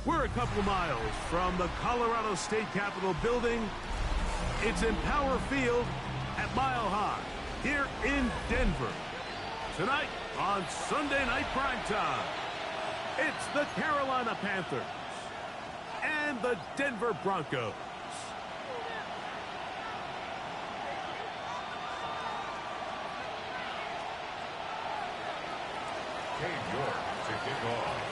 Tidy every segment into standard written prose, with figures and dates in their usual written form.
We're a couple of miles from the Colorado State Capitol building. It's in Power Field at Mile High here in Denver. Tonight on Sunday Night Primetime, it's the Carolina Panthers and the Denver Broncos. Cade York to kick off.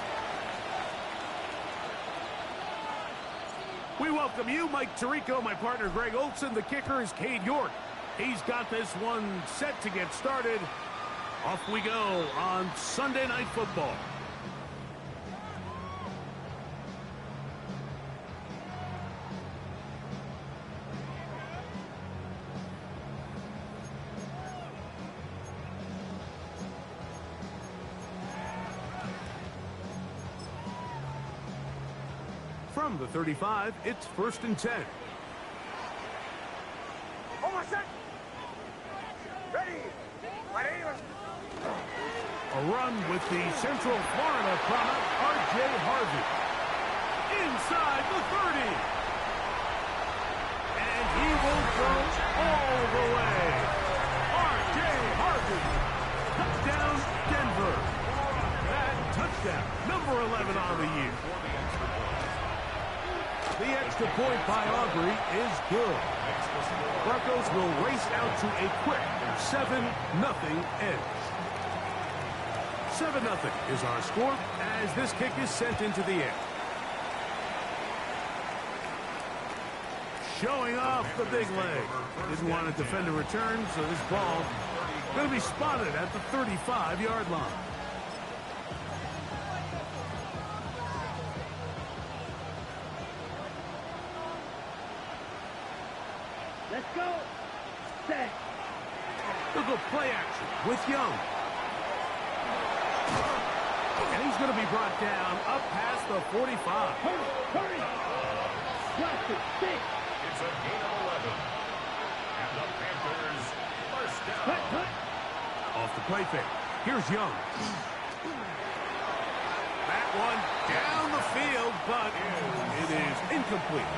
We welcome you, Mike Tirico, my partner Greg Olson. The kicker is Cade York. He's got this one set to get started. Off we go on Sunday Night Football. From the 35, it's 1st and 10. A run with the Central Florida product, R.J. Harvey. Inside the 30. And he will go all the way. R.J. Harvey. Touchdown, Denver. That touchdown, number 11 on the year. The extra point by Aubrey is good. Broncos will race out to a quick 7-0 edge. 7-0 is our score as this kick is sent into the air. Showing off the big leg. Didn't want to defend a return, so this ball going to be spotted at the 35-yard line. Let's go. Set. Look at play action with Young. And he's going to be brought down up past the 45. Hurry, hurry. Watch it, stick. It's a gain of 11. And the Panthers first down. Cut, cut. Off the play fake. Here's Young. That one down the field, but it is incomplete.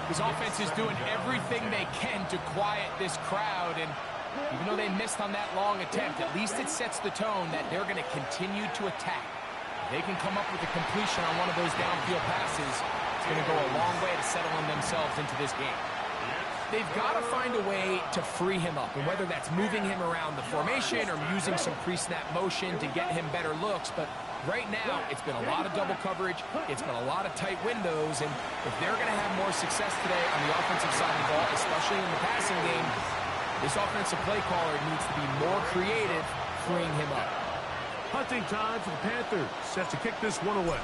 This offense is doing everything they can to quiet this crowd, and even though they missed on that long attempt, at least it sets the tone that they're going to continue to attack. If they can come up with a completion on one of those downfield passes, it's going to go a long way to settling themselves into this game. They've got to find a way to free him up, and whether that's moving him around the formation or using some pre-snap motion to get him better looks, but right now, it's been a lot of double coverage, it's been a lot of tight windows, and if they're going to have more success today on the offensive side of the ball, especially in the passing game, this offensive play caller needs to be more creative, freeing him up. Hunting time for the Panthers, set to kick this one away.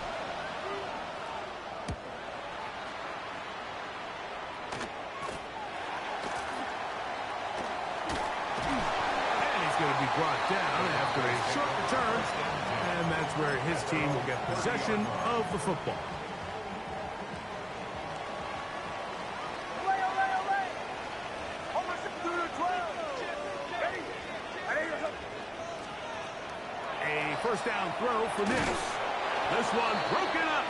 Going to be brought down after a short return, and that's where his team will get possession of the football. A first down throw for Nix. This one broken up.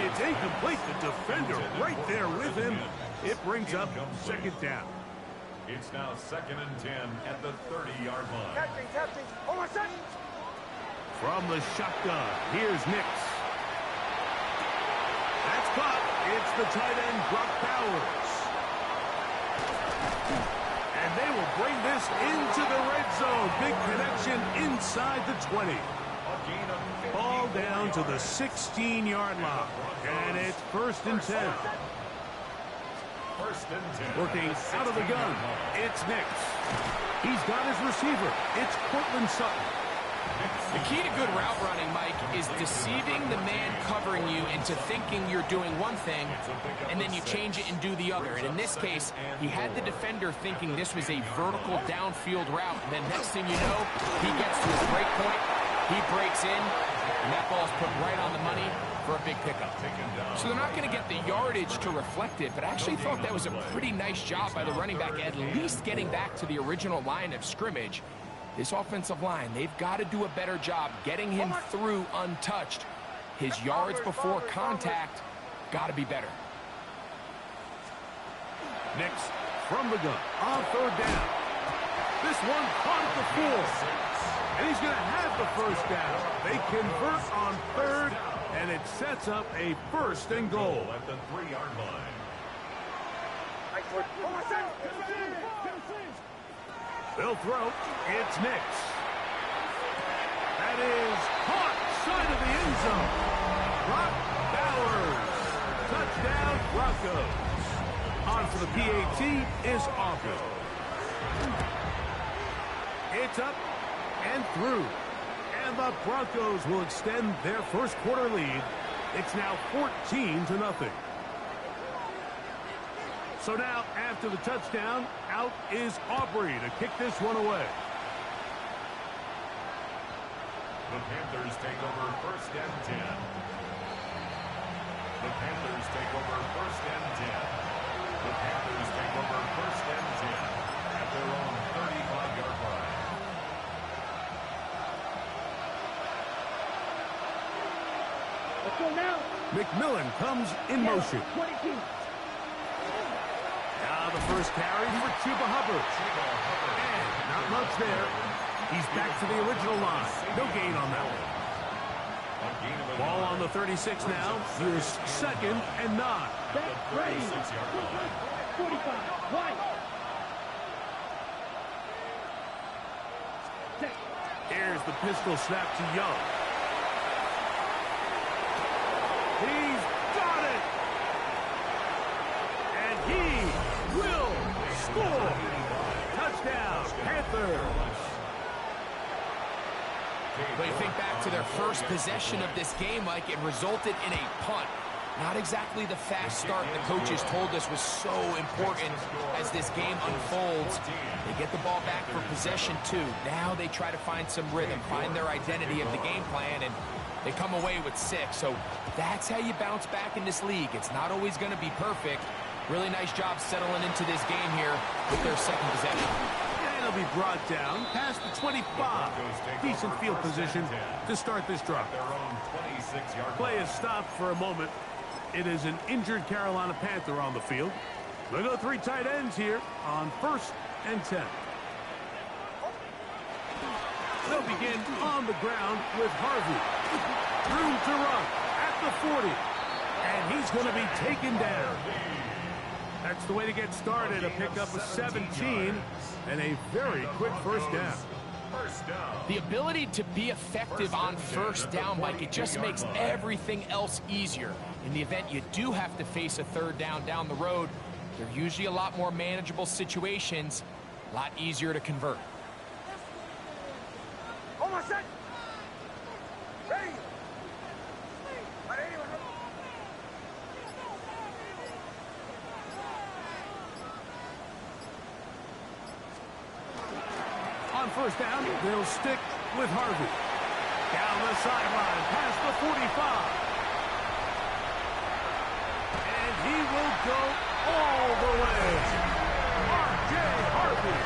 It's incomplete. The defender right there with him. It brings up 2nd down. It's now 2nd and 10 at the 30-yard line. Captain. Oh, my son. From the shotgun, here's Nix. That's caught. It's the tight end, Brock Bowers. And they will bring this into the red zone. Big connection inside the 20. Ball down to the 16-yard line. And it's 1st and 10. Working out of the gun, it's Nix. He's got his receiver. It's Cortland Sutton. The key to good route running, Mike, is deceiving the man covering you into thinking you're doing one thing, and then you change it and do the other. And in this case, he had the defender thinking this was a vertical downfield route. And then next thing you know, he gets to his break point, he breaks in, and that ball's put right on the money for a big pickup. So they're not going to get the yardage to reflect it, but I actually thought that was a pretty nice job by the running back, at least getting back to the original line of scrimmage. This offensive line, they've got to do a better job getting him through untouched. His yards before contact got to be better. Nix from the gun on third down. This one caught at the 4. And he's going to have the first down. They convert on third, and it sets up a 1st and goal. At the 3-yard line. They'll throw. It's Nix. That is caught side of the end zone. Brock Bowers. Touchdown, Broncos. On for the PAT is Offense. It's up and through. And the Broncos will extend their first quarter lead. It's now 14-0. So now, after the touchdown, out is Aubrey to kick this one away. The Panthers take over 1st and 10. The Panthers take over 1st and 10. The Panthers take over 1st and 10 at their own 35-yard line. Let's go now. McMillan comes in motion. 22. Now the first carry for Chuba Hubbard. And not much there. He's back to the original line. No gain on that one. Ball on the 36 now. Here's 2nd and 9. Back ready. 45. White. Set. Here's the pistol snap to Young. He's got it! And he will score! Touchdown, Panthers! But you think back to their first possession of this game, Mike, it resulted in a punt. Not exactly the fast start the coaches told us was so important as this game unfolds. They get the ball back for possession 2. Now they try to find some rhythm, find their identity of the game plan, and they come away with 6. So that's how you bounce back in this league. It's not always going to be perfect. Really nice job settling into this game here with their second possession. And he'll be brought down past the 25. Decent field position to start this drive. Their own 26-yard Play is stopped for a moment. It is an injured Carolina Panther on the field. They'll go 3 tight ends here on 1st and 10. They'll begin on the ground with Harvey. Room to run at the 40. And he's going to be taken down. That's the way to get started. A pickup of 17 and a very quick first down. The ability to be effective on first down, Mike, it just makes everything else easier. In the event you do have to face a 3rd down the road, they're usually a lot more manageable situations, a lot easier to convert. Almost set. Ready. On first down, they'll stick with Harvey. Down the sideline, past the 45. And he will go all the way. R.J. Harvey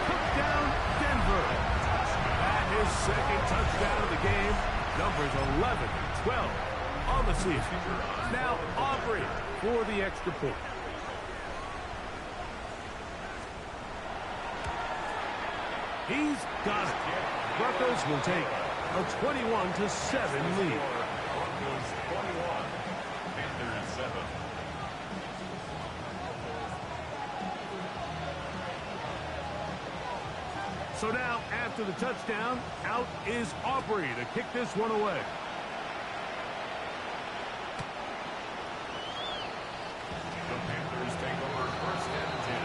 took down Denver. And his 2nd touchdown of the game. Numbers 11 and 12 on the season. Now Aubrey for the extra point. He's got it. Broncos will take a 21-7 lead. Broncos 21, Panthers 7. So now, after the touchdown, out is Aubrey to kick this one away. The Panthers take over 1st and 10.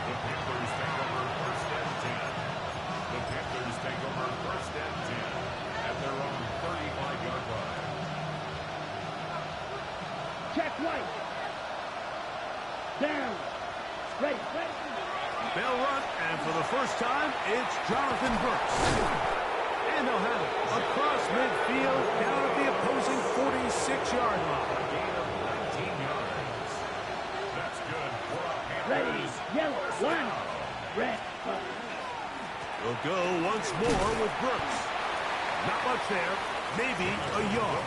The Panthers take over 1st and 10. The Panthers take over 1st and 10 at their own 35-yard line. Check right. Down. Ready. They'll run, and for the first time, it's Jonathan Brooks. And they'll have it across midfield, down at the opposing 46-yard line. A gain of 19 yards. That's good for a Ready. Panthers. Yellow. One. Red. We'll go once more with Brooks. Not much there. maybe a yard.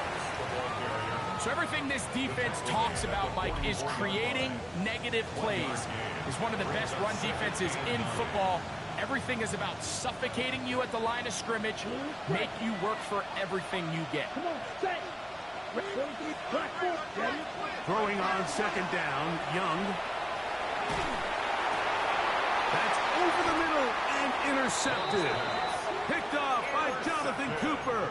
So everything this defense talks about, Mike, is creating negative plays. It's one of the best run defenses in football. Everything is about suffocating you at the line of scrimmage, make you work for everything you get. Come on, set. Throwing on second down, Young. That's over the middle and intercepted. Picked off by Jonathan Cooper.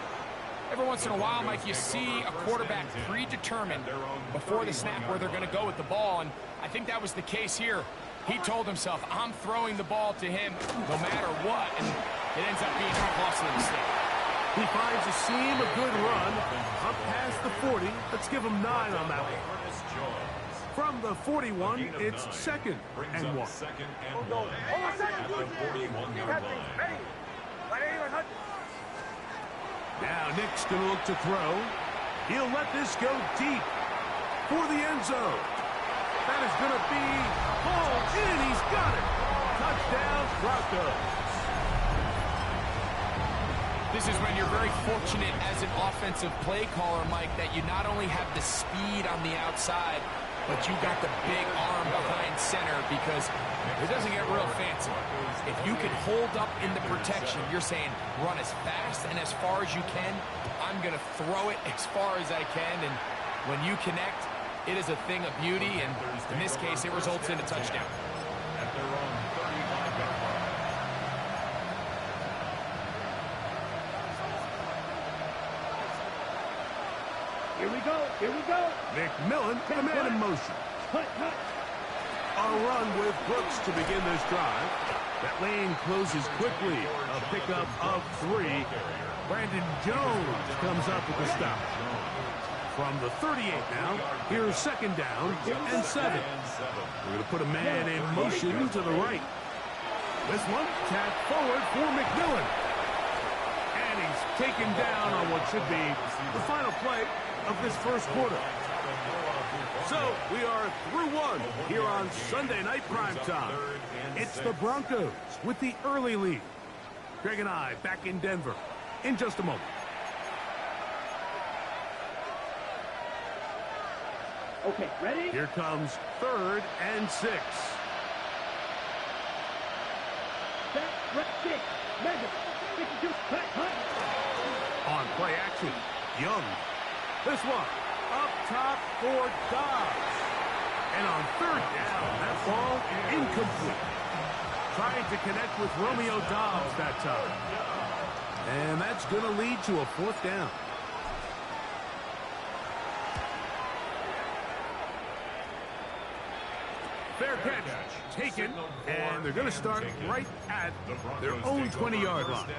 Every once in a while, Mike, you see a quarterback predetermined before the snap where they're going to go with the ball, and I think that was the case here. He told himself, I'm throwing the ball to him no matter what, and it ends up being a costly mistake. He finds a seam, a good run, up past the 40. Let's give him 9 on that one. From the 41, it's second and 1. Second and 1 at the 41-yard line. Now Nick's going to look to throw. He'll let this go deep for the end zone. That is going to be hauled in. He's got it. Touchdown, Broncos. This is when you're very fortunate as an offensive play caller, Mike, that you not only have the speed on the outside, but you got the big arm behind center, because it doesn't get real fancy. If you can hold up in the protection, you're saying run as fast and as far as you can. I'm going to throw it as far as I can, and when you connect, it is a thing of beauty, and in this case, it results in a touchdown. At their own 35-yard line. Here we go. Here we go. McMillan, the man in motion. Cut, cut. A run with Brooks to begin this drive. That lane closes quickly. A pickup of 3. Brandon Jones comes up with the stop. From the 38 now, here's second down and 7. We're going to put a man in motion to the right. This one tapped forward for McMillan. And he's taken down on what should be the final play of this first quarter. So we are through 1 here on Sunday Night Primetime. It's the Broncos with the early lead. Greg and I back in Denver in just a moment. Okay, ready? Here comes 3rd and 6. Set, red, 6. Measure. 52, cut, cut. On play action, Young. This one up top for Dobbs. And on 3rd down, that ball incomplete. Trying to connect with Romeo Dobbs that time. And that's going to lead to a 4th down. Fair catch taken, and they're going to start right at their own 20-yard line.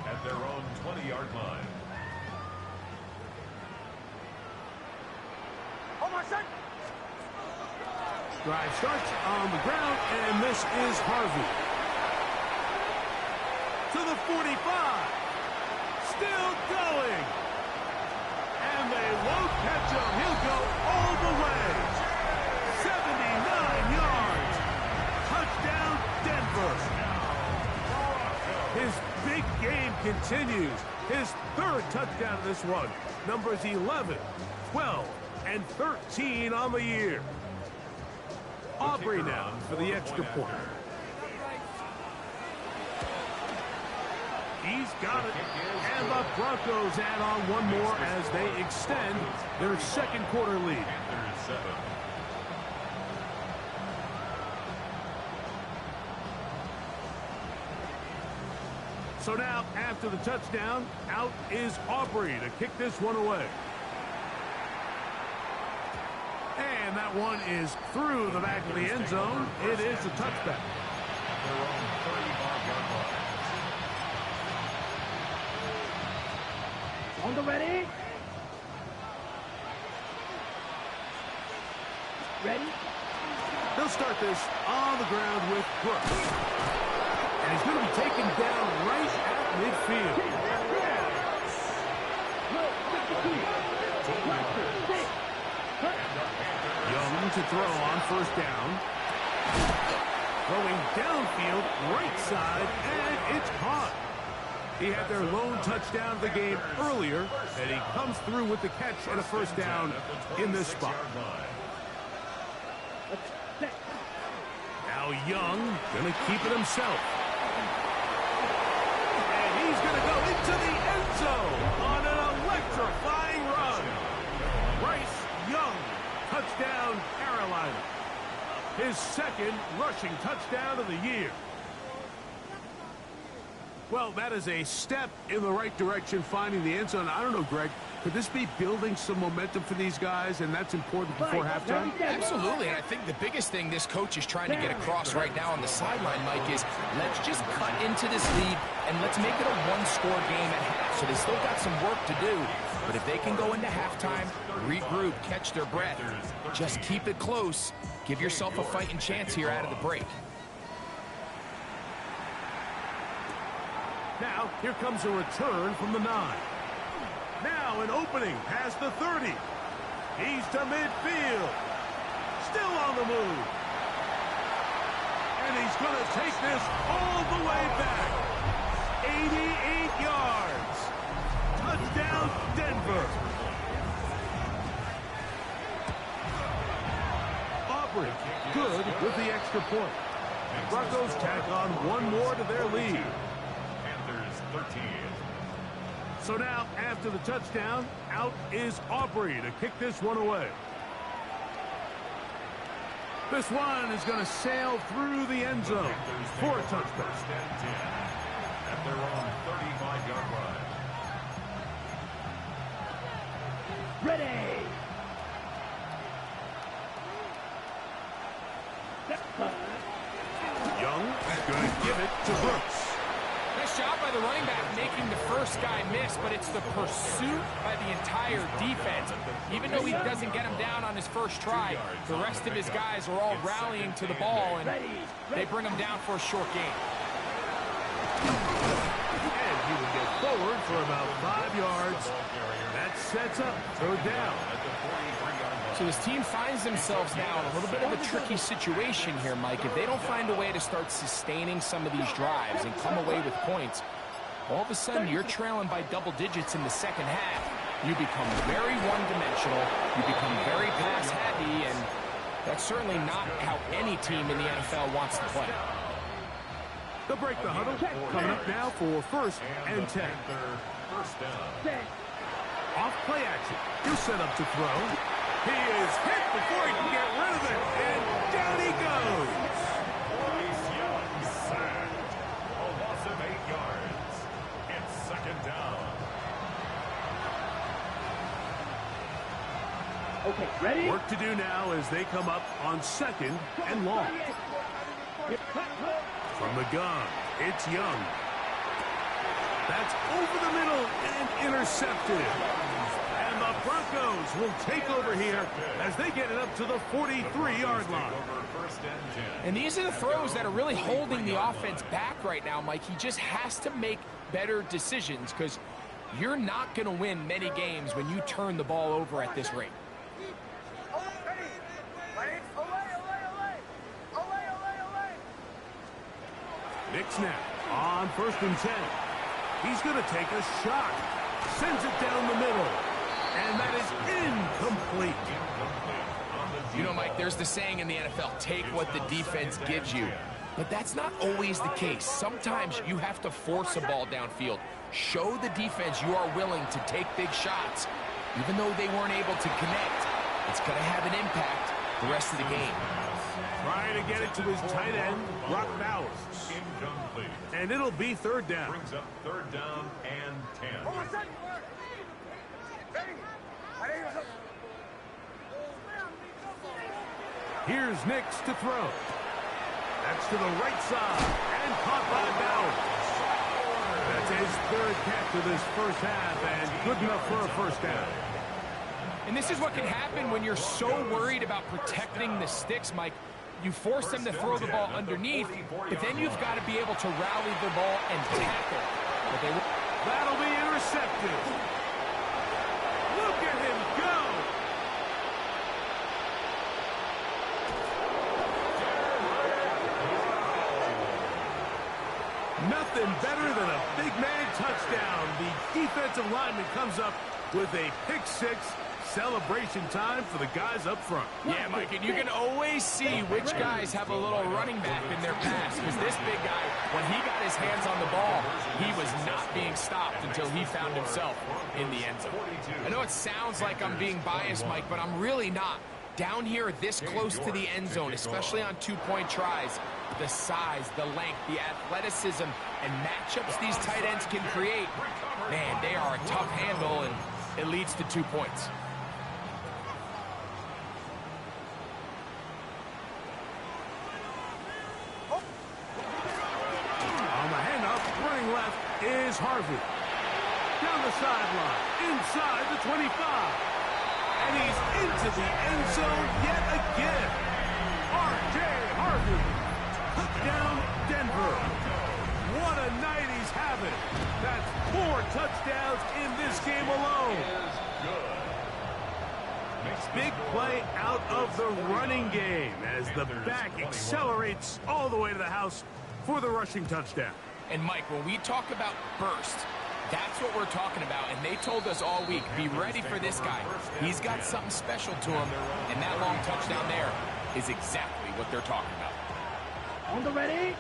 At their own 20-yard line. Drive starts on the ground, and this is Harvey. To the 45. Still going. And they won't catch him. He'll go all the way. 79 yards. Touchdown, Denver. His big game continues. His 3rd touchdown of this one. Numbers 11, 12, and 13 on the year. Aubrey now for the extra point. He's got it. And the Broncos add on one more as they extend their 2nd quarter lead. So now, after the touchdown, out is Aubrey to kick this one away. And that one is through the back of the end zone. It is a touchback. On the ready? Ready? They'll start this on the ground with Brooks. And he's going to be taken down right at midfield. Young to throw on 1st down. Throwing downfield, right side, and it's caught. He had their lone touchdown of the game earlier, and he comes through with the catch and a first down in this spot. Now Young going to keep it himself. And he's going to go into the end zone on an electrifying run. Bryce Young, touchdown Carolina. His second rushing touchdown of the year. Well, that is a step in the right direction, finding the end zone. I don't know, Greg, could this be building some momentum for these guys, and that's important before halftime? Absolutely, and I think the biggest thing this coach is trying to get across right now on the sideline, Mike, is let's just cut into this lead, and let's make it a one-score game at half. So they still got some work to do, but if they can go into halftime, regroup, catch their breath, just keep it close, give yourself a fighting chance here out of the break. Now, here comes a return from the 9. Now an opening past the 30. He's to midfield. Still on the move. And he's going to take this all the way back. 88 yards. Touchdown, Denver. Aubrey, good with the extra point. Broncos tack on one more to their lead. 13. So now, after the touchdown, out is Aubrey to kick this one away. This one is going to sail through the end zone for a touchdown. First and 10 at their own 35-yard line. Ready. Young is going to give it to Brooks. Nice job by the running back making the first guy miss, but it's the pursuit by the entire defense. Even though he doesn't get him down on his first try, the rest of his guys are all rallying to the ball, and they bring him down for a short gain. And he will get forward for about 5 yards. That sets up third down. So this team finds themselves now in a little bit of a tricky situation here, Mike. If they don't find a way to start sustaining some of these drives and come away with points, all of a sudden you're trailing by double digits in the second half. You become very one-dimensional, you become very pass-heavy, and that's certainly not how any team in the NFL wants to play. They'll break the huddle. Coming up now for first and 10. First down. Off play action. He'll set up to throw. He is hit before he can get rid of it, and down he goes. Bryce Young sacked. A loss of 8 yards. It's second down. Okay, ready? Work to do now as they come up on second and long. From the gun, it's Young. That's over the middle and intercepted. And the Broncos will take over here as they get it up to the 43-yard line. And these are the throws that are really holding the offense back right now, Mike. He just has to make better decisions because you're not going to win many games when you turn the ball over at this rate. Nick snap on first and 10. He's going to take a shot. Sends it down the middle. And that is incomplete. You know, Mike, there's the saying in the NFL, take what the defense gives you. But that's not always the case. Sometimes you have to force a ball downfield. Show the defense you are willing to take big shots. Even though they weren't able to connect, it's going to have an impact the rest of the game. Trying to get it to his tight end, Brock Bowers. Incomplete. And it'll be third down. Brings up third down and 10. Here's Nix to throw. That's to the right side and caught by Bowers. That's his third catch of this first half and good enough for a first down. And this is what can happen when you're so worried about protecting the sticks, Mike. You force them to throw the ball underneath, but then you've got to be able to rally the ball and tackle. But they will. That'll be intercepted. Look at him go. Nothing better than a big man touchdown. The defensive lineman comes up with a pick six. Celebration time for the guys up front. Yeah, Mike, and you can always see which guys have a little running back in their pass, because this big guy, when he got his hands on the ball, he was not being stopped until he found himself in the end zone. I know it sounds like I'm being biased, Mike, but I'm really not. Down here this close to the end zone, especially on two-point tries, the size, the length, the athleticism, and matchups these tight ends can create, man, they are a tough handle, and it leads to 2 points. Is Harvey. Down the sideline, inside the 25. And he's into the end zone yet again. R.J. Harvey. Touchdown, Denver. What a night he's having. That's 4 touchdowns in this game alone. Big play out of the running game as the back accelerates all the way to the house for the rushing touchdown. And, Mike, when we talk about burst, that's what we're talking about. And they told us all week, be ready for this guy. He's got something special to him. And that long touchdown there is exactly what they're talking about. On the ready.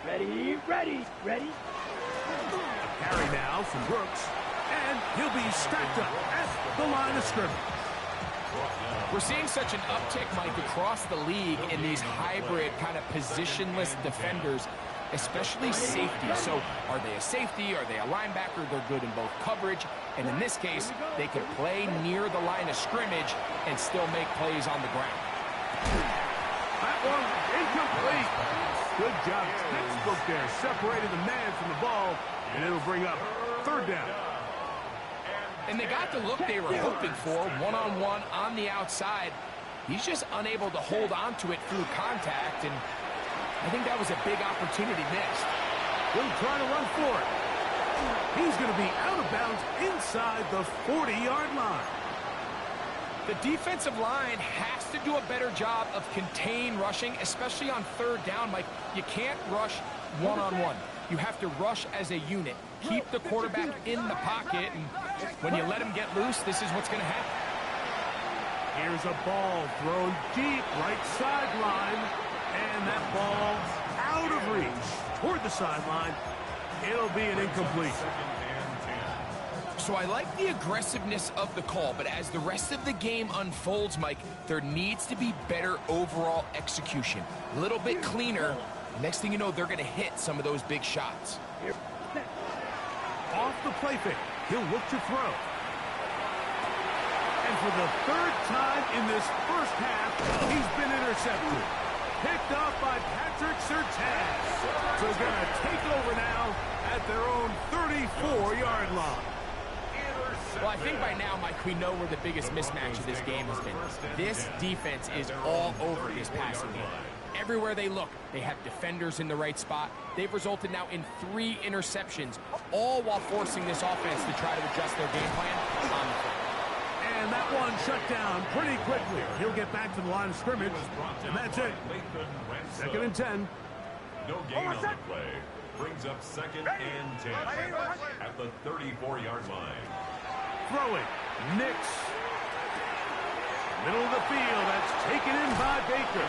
Ready. A carry now from Brooks. And he'll be stacked up at the line of scrimmage. We're seeing such an uptick, Mike, across the league in these hybrid kind of positionless defenders, especially safety. So are they a safety? Are they a linebacker? They're good in both coverage. And in this case, they can play near the line of scrimmage and still make plays on the ground. That one incomplete. Good job. Textbook there, separating the man from the ball, and it'll bring up 3rd down. And they got the look they were hoping for, one-on-one on the outside. He's just unable to hold on to it through contact, and I think that was a big opportunity missed. He'll try to run for it. He's going to be out of bounds inside the 40-yard line. The defensive line has to do a better job of contain rushing, especially on 3rd down, Mike. You can't rush one-on-one. You have to rush as a unit. Keep the quarterback in the pocket, and when you let him get loose, this is what's going to happen. Here's a ball thrown deep, right sideline, and that ball out of reach toward the sideline. It'll be an incomplete. So I like the aggressiveness of the call, but as the rest of the game unfolds, Mike, there needs to be better overall execution. A little bit cleaner. Next thing you know, they're going to hit some of those big shots. Off the play fake, he'll look to throw. And for the 3rd time in this first half, he's been intercepted. Picked off by Patrick Surtain. So they're going to take over now at their own 34-yard line. Well, I think by now, Mike, we know where the biggest mismatch of this game has been. This defense is all over this passing game. Everywhere they look, they have defenders in the right spot. They've resulted now in 3 interceptions, all while forcing this offense to try to adjust their game plan on the field. And that one shut down pretty quickly. He'll get back to the line of scrimmage, and that's it. 2nd and 10. No gain on the play. Brings up 2nd and 10 at the 34-yard line. Throwing, Nix. Middle of the field, that's taken in by Baker.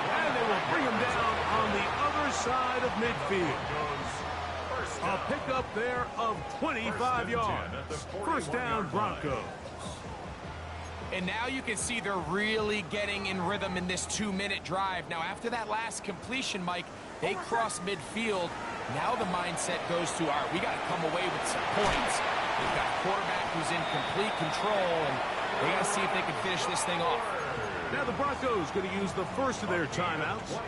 And they will bring him down on the other side of midfield. A pickup there of 25 yards. 1st down, Broncos. And now you can see they're really getting in rhythm in this 2-minute drive. Now, after that last completion, Mike, they cross midfield. Now the mindset goes to, all right, we got to come away with some points. They've got a quarterback who's in complete control, and they got to see if they can finish this thing off. Now the Broncos going to use the first of their timeouts.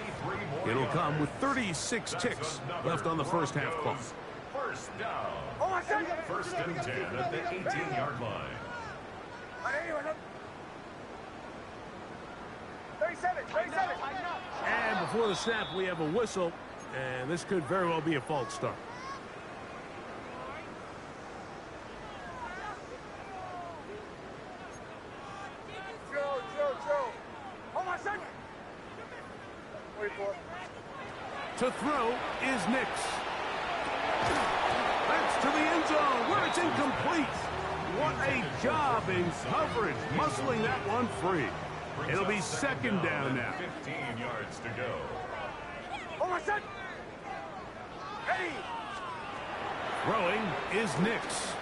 It'll come with 36 ticks left on the first half clock. 1st down. 1st and 10 at the 18-yard line. 37. And before the snap, we have a whistle, and this could very well be a false start. Joe. Hold on a second. To throw is Nix. That's to the end zone where it's incomplete. What a job in coverage, muscling that one free. It'll be second down now. 15 yards to go. Hold on, son. Ready. Throwing is Nix.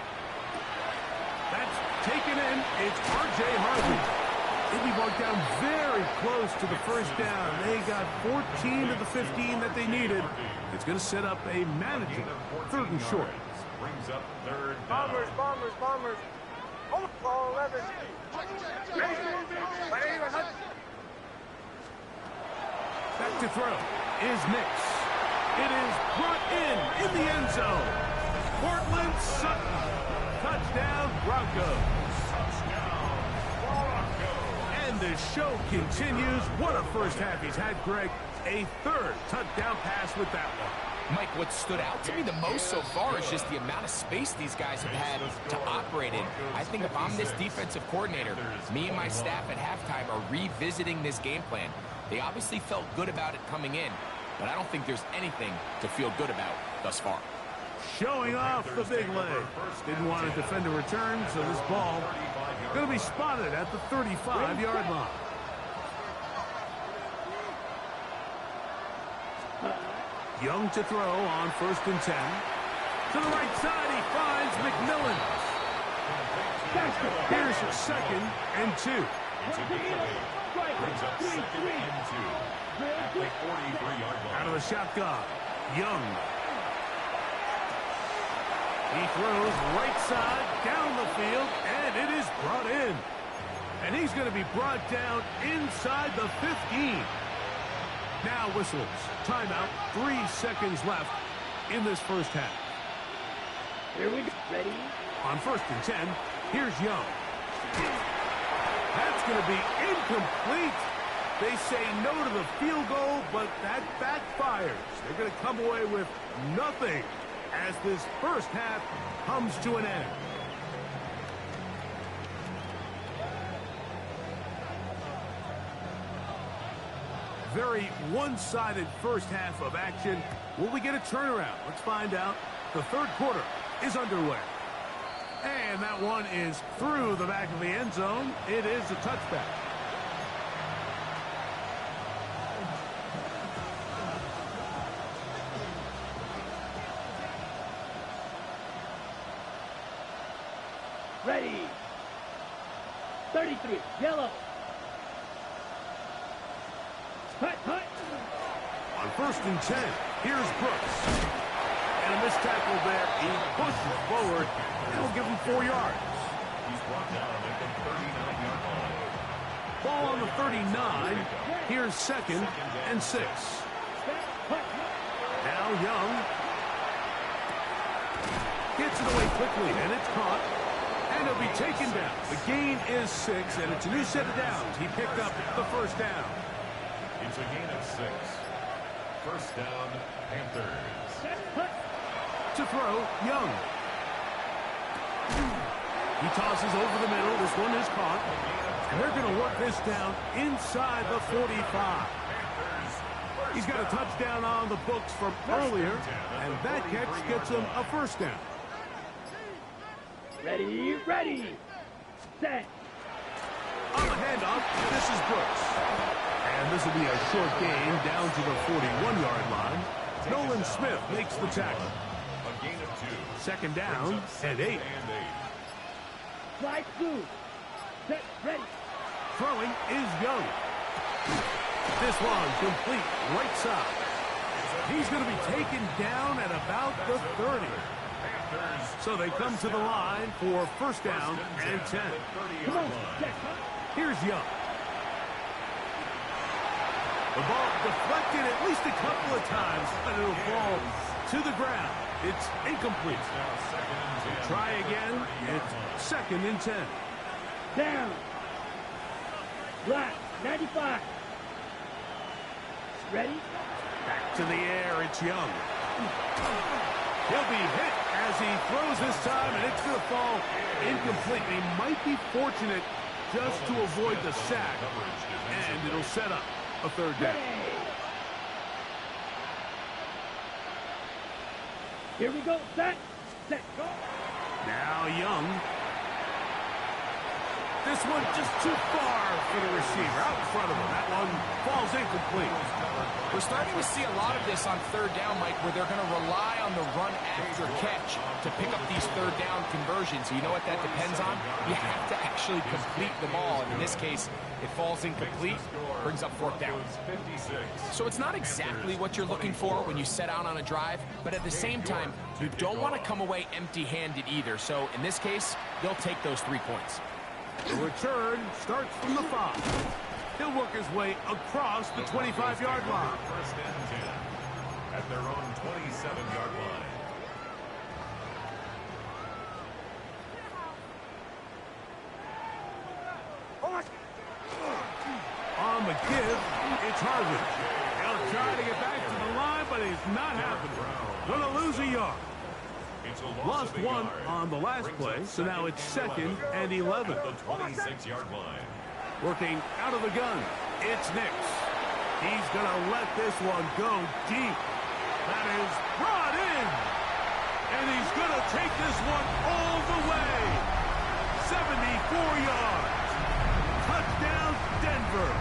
That's taken in. It's R.J. Harvey. They'll be marked down very close to the first down. They got 14 to the 15 that they needed. It's going to set up a manageable 3rd and short. Brings up 3rd down. Bombers. Hold ball 11. Back to throw is Nix. It is brought in the end zone. Cortland Sutton. Touchdown, Broncos. And the show continues. What a first half he's had, Greg. A 3rd touchdown pass with that one. Mike, what stood out to me the most so far is just the amount of space these guys have had to operate in. I think if I'm this defensive coordinator, me and my staff at halftime are revisiting this game plan. They obviously felt good about it coming in, but I don't think there's anything to feel good about thus far. Showing off the big leg. Didn't want to defend a return, so this ball going to be spotted at the 35-yard line. Young to throw on 1st and 10. To the right side, he finds McMillan. Here's 2nd and 2. Brings up 2nd and 2 at the 43-yard line. Out of the shotgun, Young. He throws right side down the field, and it is brought in. And he's going to be brought down inside the 15. Now whistles. Timeout. 3 seconds left in this first half. Here we go. Ready? On 1st and 10, here's Young. That's going to be incomplete. They say no to the field goal, but that backfires. They're going to come away with nothing as this first half comes to an end. Very one-sided first half of action. Will we get a turnaround? Let's find out. The 3rd quarter is underway. And that one is through the back of the end zone. It is a touchback. Ready. 33. Yellow. Hut. On 1st and 10, here's Brooks. And a missed tackle there. He pushes forward. That'll give him 4 yards. He's brought down at the 39-yard line. Ball on the 39. Here's 2nd and 6. Now Young gets it away quickly, and it's caught. And it'll be taken down. The gain is 6, and it's a new set of downs. He picked up the first down. It's a gain of 6. First down, Panthers. To throw, Young. He tosses over the middle. This one is caught. And they're going to work this down inside the 45. He's got a touchdown on the books from earlier, and that catch gets him a first down. Ready. Set. On the handoff, this is Brooks. And this will be a short gain down to the 41-yard line. Nolan Smith makes the tackle. A gain of 2. 2nd down and 8. Fly through. Set. Ready. Throwing is Young. This one complete right side. He's going to be taken down at about the 30. So they come to the line for first down and 10. Come on. Set. Here's Young. The ball deflected at least a couple of times, but it'll fall to the ground. It's incomplete. Try again. It's 2nd and 10. Down. Black. 95. Ready? Back to the air. It's Young. He'll be hit as he throws this time, and it's going to fall incomplete. He might be fortunate just to avoid the sack, and it'll set up a 3rd down. Here we go. Set, go. Now Young. This one just too far for the receiver. Out in front of him. That one falls incomplete. We're starting to see a lot of this on third down, Mike, where they're going to rely on the run after catch to pick up these third down conversions. You know what that depends on? You have to actually complete the ball. And in this case, it falls incomplete, brings up fourth down. So it's not exactly what you're looking for when you set out on a drive, but at the same time, you don't want to come away empty-handed either. So in this case, they'll take those 3 points. The return starts from the 5. He'll work his way across the 25-yard line. First and 10 at their own 27-yard line. On the give, it's Harvey. He'll try to get back to the line, but he's not happening. Gonna lose a yard. Lost one on the last play, so now it's 2nd and 11. At the 26-yard line. Working out of the gun, it's Nix. He's going to let this one go deep. That is brought in. And he's going to take this one all the way. 74 yards. Touchdown, Denver.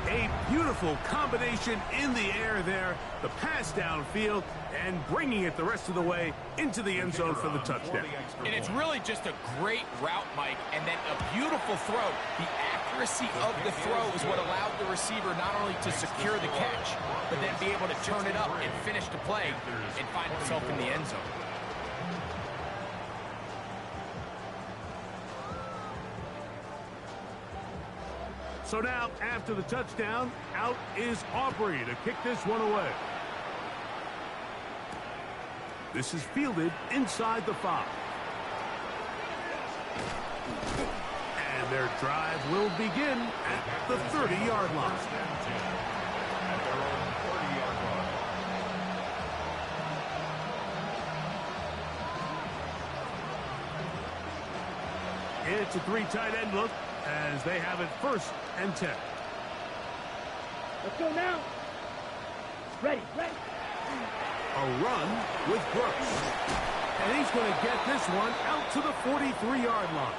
A beautiful combination in the air there. The pass downfield and bringing it the rest of the way into the end zone for the touchdown. And it's really just a great route, Mike, and then a beautiful throw. The accuracy of the throw is what allowed the receiver not only to secure the catch, but then be able to turn it up and finish the play and find himself in the end zone. So now, after the touchdown, out is Aubrey to kick this one away. This is fielded inside the 5. And their drive will begin at the 30-yard line. At their own 30-yard line. It's a 3 tight end look as they have it 1st and 10. Let's go now. Ready. A run with Brooks. And he's going to get this one out to the 43-yard line.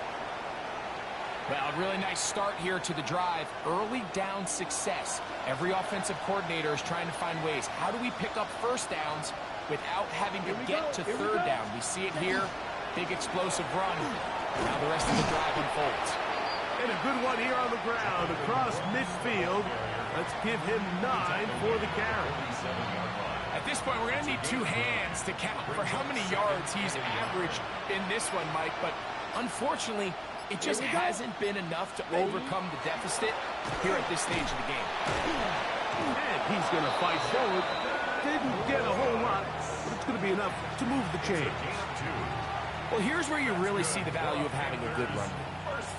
Well, a really nice start here to the drive. Early down success. Every offensive coordinator is trying to find ways. How do we pick up first downs without having to get to third down? We see it here. Big explosive run. Now the rest of the drive unfolds. And a good one here on the ground across midfield. Let's give him 9 for the carry. At this point, we're going to need 2 hands to count for how many yards he's averaged in this one, Mike. But unfortunately, it just hasn't been enough to overcome the deficit here at this stage of the game. And he's going to fight forward. Didn't get a whole lot, but it's going to be enough to move the chains. Well, here's where you really see the value of having a good run.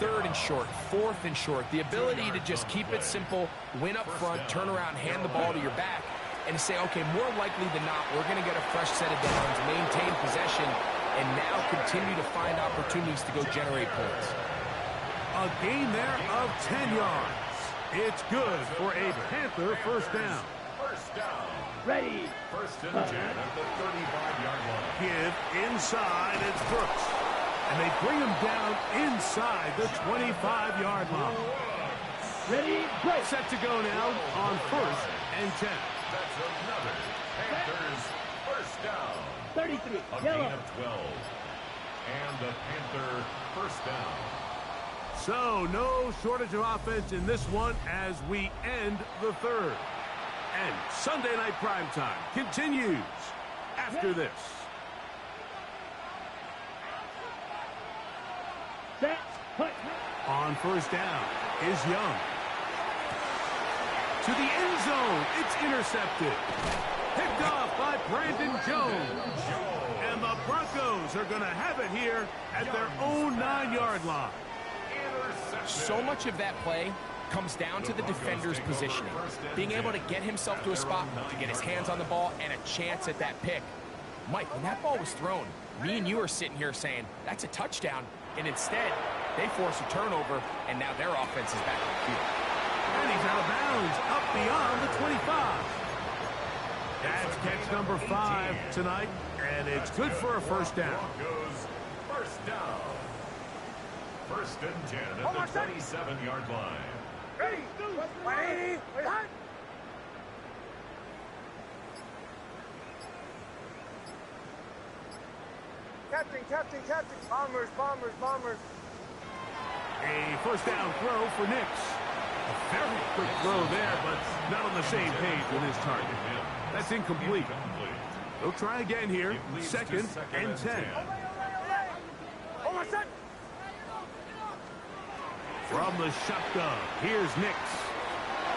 3rd and short, 4th and short. The ability to just keep it simple, win up front, turn around, hand the ball to your back, and say, okay, more likely than not, we're going to get a fresh set of downs, maintain possession, and now continue to find opportunities to go generate points. A gain there of 10 yards. It's good for a Panther 1st down. First down. Ready. 1st and 10 at the 35-yard line. Give inside, it's Brooks. And they bring him down inside the 25-yard line. Ready, break. Set to go now on 1st and 10. That's another Panthers first down. 33, A yellow. gain of 12. And the Panther first down. So no shortage of offense in this one as we end the 3rd. And Sunday Night Primetime continues after this. Set, put. On 1st down is Young. To the end zone, it's intercepted. Picked off by Brandon Jones. And the Broncos are going to have it here at their own 9-yard line. So much of that play comes down to the defender's positioning. Being able to get himself to a spot, to get his hands on the ball, and a chance at that pick. Mike, when that ball was thrown, me and you are sitting here saying, that's a touchdown. And instead, they force a turnover, and now their offense is back on the field. And he's out of bounds, up beyond the 25. That's catch number 5 tonight, and it's good for a first down. Broncos first down. First and 10 at the 27-yard line. Ready. Captain. Bombers. A first down throw for Nix. A very quick throw there, but not on the same page with his target. That's incomplete. They'll try again here. Second and 10. From the shotgun, here's Nix.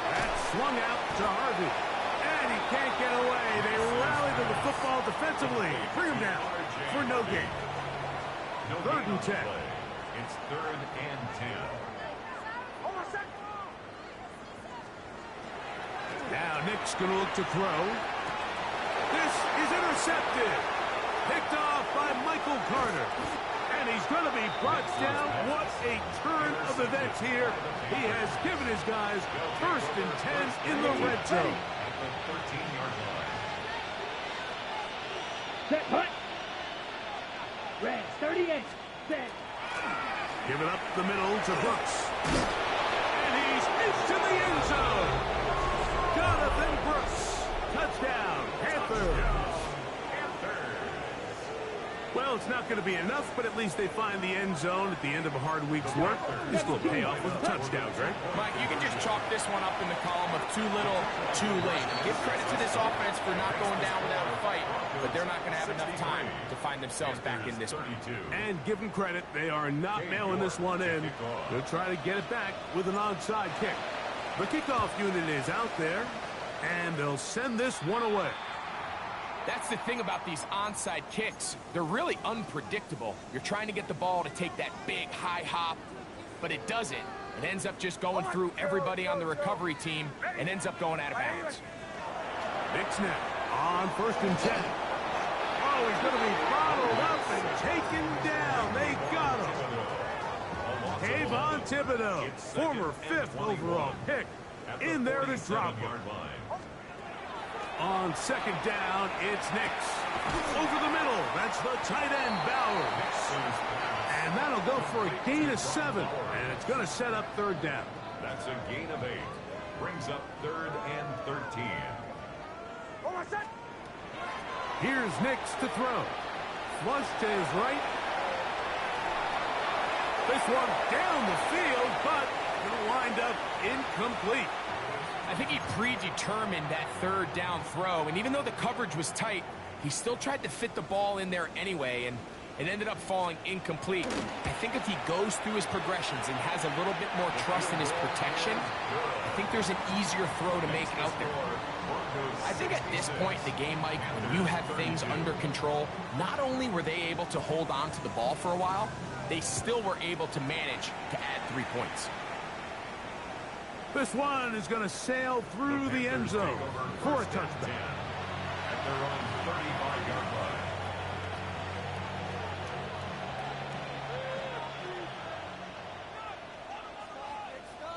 That's swung out to Harvey. And he can't get away. They rally to the football defensively. Bring him down for no gain. Third and 10. It's third and 10. Now Nick's going to look to throw. This is intercepted. Picked off by Michael Carter. And he's going to be brought down. What a turn of events here. He has given his guys first and 10 in the red zone. At the 13-yard line. Set, punt. Red, 38. Set. Give it up the middle to Brooks. And he's into the end zone. Jonathan Brooks. Touchdown, Panthers. Well, it's not going to be enough, but at least they find the end zone at the end of a hard week's work. This will pay off with a touchdown, Greg. Mike, you can just chalk this one up in the column of too little, too late. Give credit to this offense for not going down without a fight, but they're not going to have enough time to find themselves back in this one. And give them credit, they are not mailing this one in. They'll try to get it back with an onside kick. The kickoff unit is out there, and they'll send this one away. That's the thing about these onside kicks. They're really unpredictable. You're trying to get the ball to take that big high hop, but it doesn't. It ends up just going through everybody on the recovery team and ends up going out of bounds. Big snap on first and 10. Oh, he's going to be bottled up and taken down. They got him. Kayvon Thibodeaux, former 5th overall pick, in there to drop him. On second down, it's Nix. Over the middle, that's the tight end, Bowers. And that'll go for a gain of 7, and it's going to set up third down. That's a gain of 8. Brings up third and 13. Here's Nix to throw. Flush to his right. This one down the field, but it'll wind up incomplete. I think he predetermined that third down throw, and even though the coverage was tight, he still tried to fit the ball in there anyway, and it ended up falling incomplete. I think if he goes through his progressions and has a little bit more trust in his protection, I think there's an easier throw to make out there. I think at this point in the game, Mike, when you have things under control, not only were they able to hold on to the ball for a while, they still were able to manage to add 3 points. This one is going to sail through the end zone for a touchdown. At their own 35-yard line.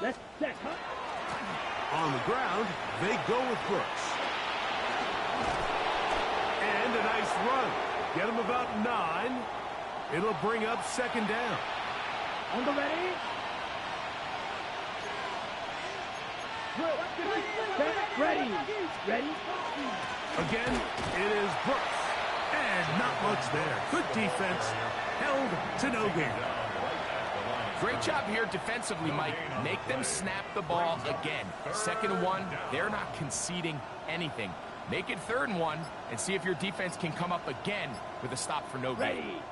Let's set, huh? On the ground, they go with Brooks. And a nice run. Get him about 9. It'll bring up second down. On the ready? Ready. Again, it is Brooks. And not much there. Good defense. Held to no gain. Great job here defensively, Mike. Make them snap the ball again. 2nd and 1, they're not conceding anything. Make it 3rd and 1 and see if your defense can come up again with a stop for no gain.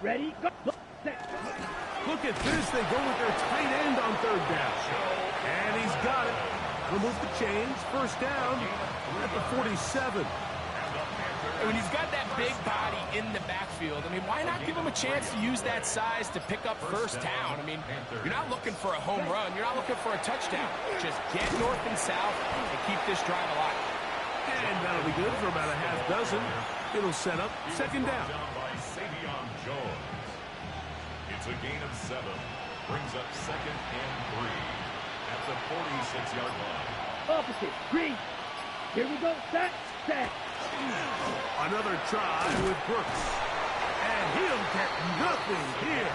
Ready, go. Look at this. They go with their tight end on 3rd down. And he's got it. Remove the chains. First down at the 47. And when he's got that big body in the backfield, I mean, why not give him a chance to use that size to pick up first down? I mean, you're not looking for a home run. You're not looking for a touchdown. Just get north and south and keep this drive alive. And that'll be good for about a half dozen. It'll set up second down. By Savion Jones. It's a gain of 7. Brings up 2nd and 3 at the 46-yard line. Opposite, green. Here we go, set. Set. Another try with Brooks. And he'll get nothing here.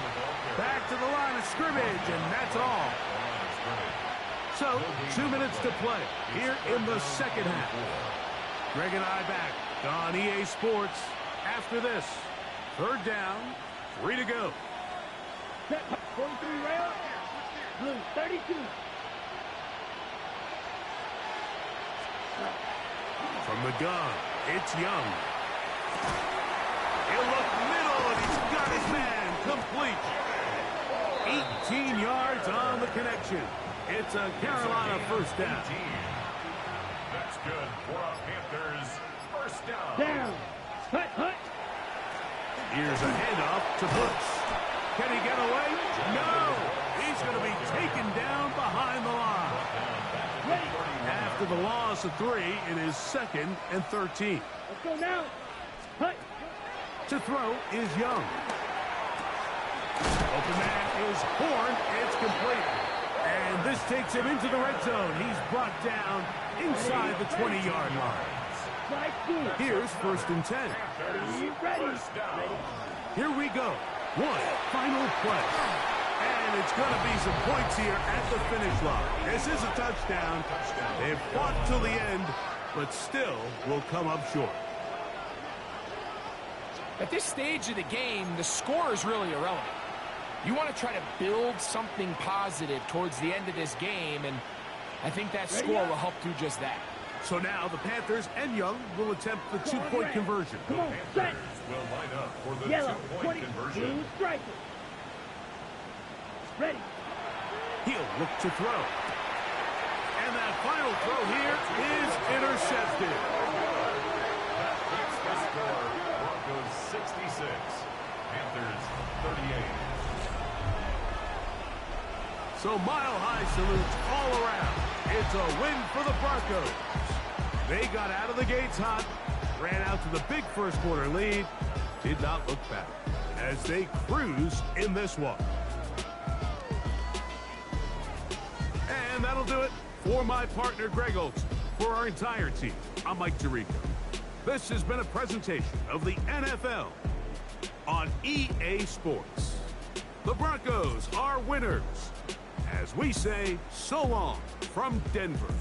Back to the line of scrimmage, and that's all. So, 2 minutes to play here in the second half. Greg and I back on EA Sports after this. Third down, 3 to go. Set. 43 rail. Blue 32. From the gun, it's Young. He'll look middle, and he's got his man complete. 18 yards on the connection. It's a Carolina first down. That's good for a Panthers first down. Down. Hut, hut. Here's a handoff to Brooks. Can he get away? No! He's going to be taken down behind the line. Ready. After the loss of 3, it is 2nd and 13. Let's go now. Hut. To throw is Young. Open man is Horn. It's complete. And this takes him into the red zone. He's brought down inside the 20-yard line. Slide through. Here's 1st and 10. Ready. Here we go. One final play. And it's going to be some points here at the finish line. This is a touchdown. They've fought till the end, but still will come up short. At this stage of the game, the score is really irrelevant. You want to try to build something positive towards the end of this game, and I think that score will help do just that. So now the Panthers and Young will attempt the two-point conversion. Come on, set. Will line up for the Yellow. two-point 20. conversion. Blue striker. Ready. He'll look to throw. And that final throw here is intercepted. That keeps the score. Broncos 66. Panthers 38. So mile-high salutes all around. It's a win for the Broncos. They got out of the gates hot, ran out to the big first-quarter lead, did not look back as they cruise in this one. And that'll do it for my partner, Greg Olson. For our entire team, I'm Mike Tirico. This has been a presentation of the NFL on EA Sports. The Broncos are winners. As we say, so long from Denver.